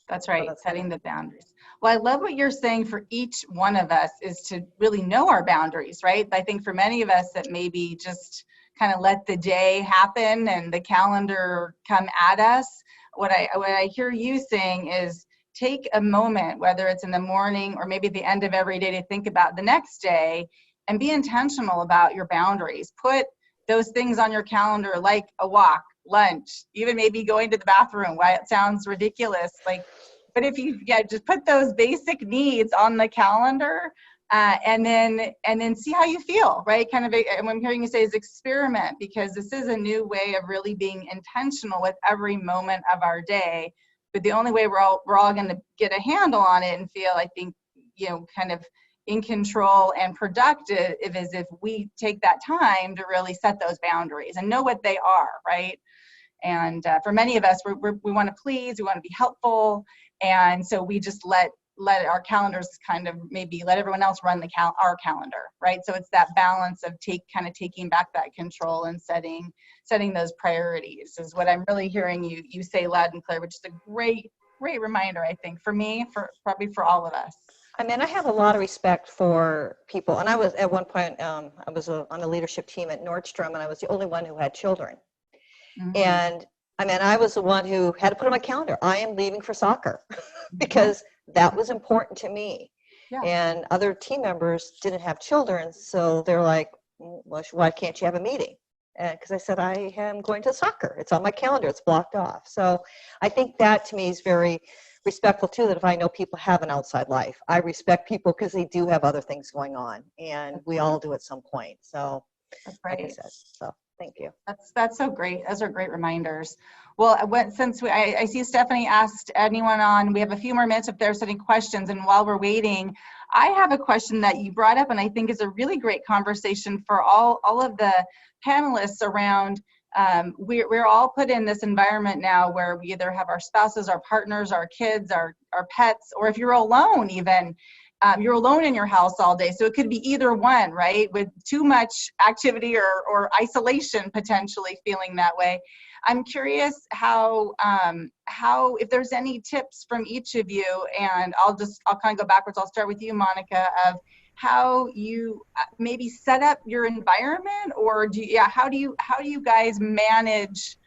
That's right,
that's
setting the boundaries. Well, I love what you're saying for each one of us is to really know our boundaries, right? I think for many of us that maybe just kind of let the day happen and the calendar come at us, what I hear you saying is take a moment, whether it's in the morning or maybe at the end of every day, to think about the next day and be intentional about your boundaries. Put those things on your calendar, like a walk, lunch, even maybe going to the bathroom. Why it sounds ridiculous, but if you just put those basic needs on the calendar, and then see how you feel, right? Kind of, and what I'm hearing you say is experiment, because this is a new way of really being intentional with every moment of our day. But the only way we're all going to get a handle on it and feel, I think, kind of in control and productive is if we take that time to really set those boundaries and know what they are, right? And for many of us, we want to please, we want to be helpful, and so we just let our calendars kind of maybe let everyone else run our calendar, right? So it's that balance of taking back that control and setting those priorities is what I'm really hearing you say loud and clear, which is a great reminder, I think, for me, probably for all of us.
I mean, I have a lot of respect for people, and I was at one point, I was on the leadership team at Nordstrom, and I was the only one who had children.
Mm-hmm.
And I mean, I was the one who had to put on my calendar, I am leaving for soccer, because that was important to me.
Yeah.
And other team members didn't have children, so they're like, well, why can't you have a meeting? Because I said, I am going to soccer. It's on my calendar. It's blocked off. So I think that to me is very respectful too, that if I know people have an outside life, I respect people because they do have other things going on, and we all do at some point. So
that's right.
Like I said, so thank you.
That's so great. Those are great reminders. Well, since I see Stephanie asked anyone on, we have a few more minutes if there's any questions. And while we're waiting, I have a question that you brought up, and I think is a really great conversation for all of the panelists around. We're all put in this environment now where we either have our spouses, our partners, our kids, our pets, or if you're alone even, you're alone in your house all day. So it could be either one, right? With too much activity or isolation, potentially feeling that way. I'm curious how if there's any tips from each of you, and I'll kind of go backwards. I'll start with you, Monica, of how you maybe set up your environment, or how do you guys manage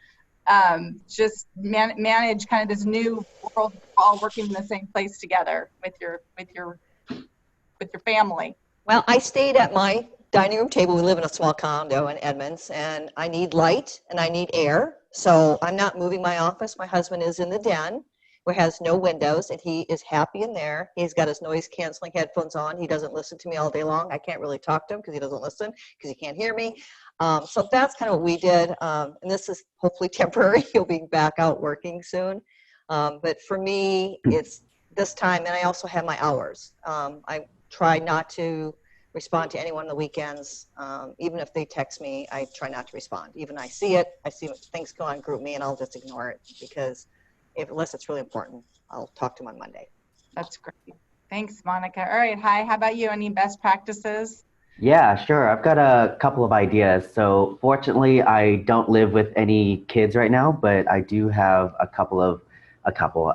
manage kind of this new world, all working in the same place together with your family?
Well, I stayed at my dining room table. We live in a small condo in Edmonds, and I need light and I need air. So I'm not moving my office. My husband is in the den, where has no windows, and he is happy in there. He's got his noise canceling headphones on. He doesn't listen to me all day long. I can't really talk to him because he doesn't listen, because he can't hear me. So that's kind of what we did. And this is hopefully temporary. He'll be back out working soon. But for me, it's this time, and I also have my hours. I try not to respond to anyone on the weekends. Even if they text me, I try not to respond. Even I see things go on Group Me, and I'll just ignore it, because unless it's really important, I'll talk to them on Monday.
That's great. Thanks, Monica. All right, Hi, how about you? Any best practices?
Yeah, sure. I've got a couple of ideas. So fortunately, I don't live with any kids right now, but I do have a couple,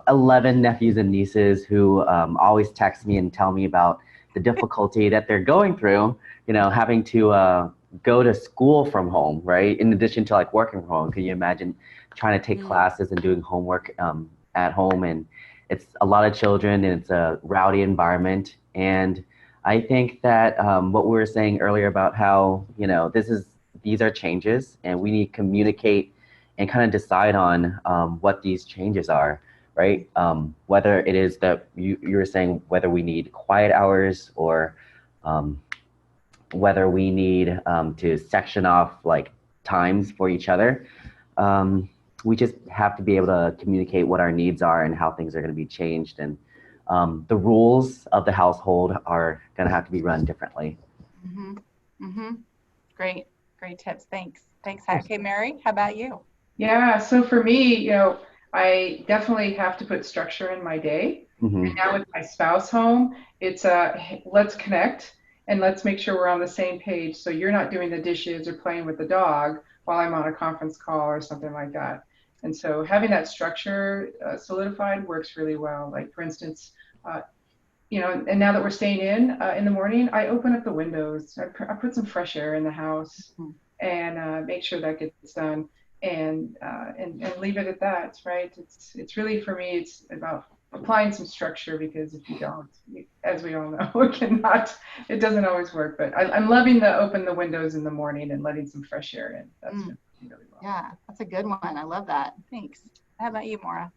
11 nephews and nieces who always text me and tell me about the difficulty that they're going through, having to go to school from home, right? In addition to like working from home. Can you imagine trying to take classes and doing homework at home? And it's a lot of children, and it's a rowdy environment. And I think that what we were saying earlier about how, these are changes, and we need to communicate and kind of decide on what these changes are, right? Whether it is that you were saying whether we need quiet hours, or whether we need to section off like times for each other. We just have to be able to communicate what our needs are and how things are going to be changed. And the rules of the household are going to have to be run differently.
Mm-hmm. Mm-hmm. Great. Great tips. Thanks. Thanks. Okay, Mary, how about you?
Yeah, so for me, I definitely have to put structure in my day. And now with my spouse home, it's hey, let's connect and let's make sure we're on the same page. So you're not doing the dishes or playing with the dog while I'm on a conference call or something like that. And so having that structure solidified works really well. Like for instance, and now that we're staying in the morning, I open up the windows. I put some fresh air in the house and make sure that gets done, and leave it at that. Right? It's really for me. It's about applying some structure, because if you don't, as we all know, it doesn't always work. But I'm loving the open the windows in the morning and letting some fresh air in. That's been really well.
Yeah, that's a good one. I love that. Thanks. How about you, Maura?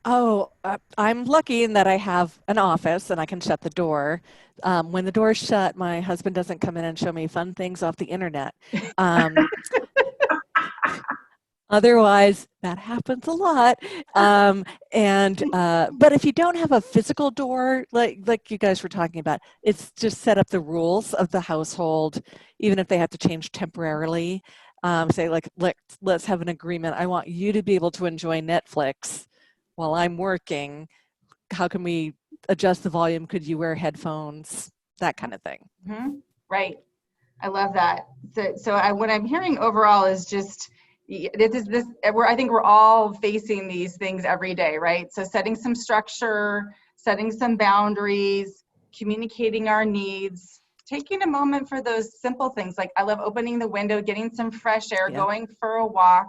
Oh, I'm lucky in that I have an office and I can shut the door. When the door's shut, my husband doesn't come in and show me fun things off the internet. Otherwise, that happens a lot. But if you don't have a physical door, like you guys were talking about, it's just set up the rules of the household, even if they have to change temporarily. Say like, let's have an agreement. I want you to be able to enjoy Netflix while I'm working. How can we adjust the volume? Could you wear headphones? That kind of thing.
Right. I love that. What I'm hearing overall is just, I think we're all facing these things every day, right? So setting some structure, setting some boundaries, communicating our needs, taking a moment for those simple things. Like I love opening the window, getting some fresh air, going for a walk,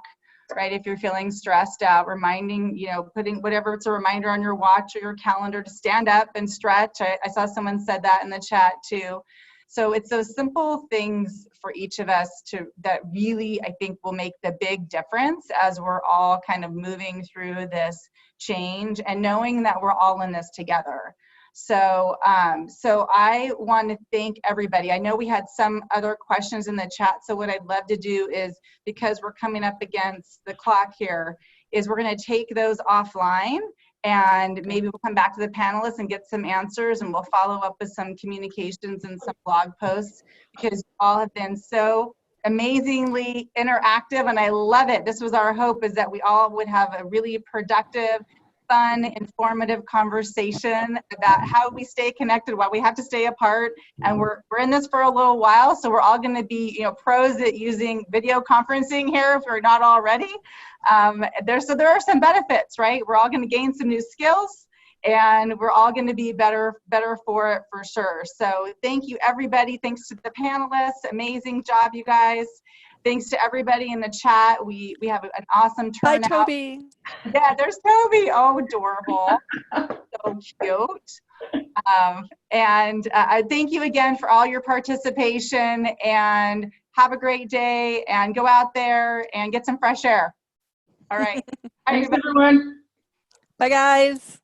right? If you're feeling stressed out, reminding, putting whatever, it's a reminder on your watch or your calendar to stand up and stretch. I saw someone said that in the chat too. So it's those simple things for each of us that really, I think, will make the big difference as we're all kind of moving through this change and knowing that we're all in this together. So I want to thank everybody. I know we had some other questions in the chat. So what I'd love to do is, because we're coming up against the clock here, is we're going to take those offline. And maybe we'll come back to the panelists and get some answers, and we'll follow up with some communications and some blog posts, because you all have been so amazingly interactive, and I love it. This was our hope, is that we all would have a really productive, fun, informative conversation about how we stay connected while we have to stay apart. And we're in this for a little while, so we're all going to be pros at using video conferencing here if we're not already. There are some benefits, right? We're all going to gain some new skills, and we're all going to be better for it for sure. So thank you, everybody. Thanks to the panelists. Amazing job, you guys. Thanks to everybody in the chat. We have an awesome turnout.
Bye, Toby.
Yeah, there's Toby. Oh, adorable. So cute. Thank you again for all your participation, and have a great day, and go out there and get some fresh air. All right.
Thanks, everyone.
Bye, guys.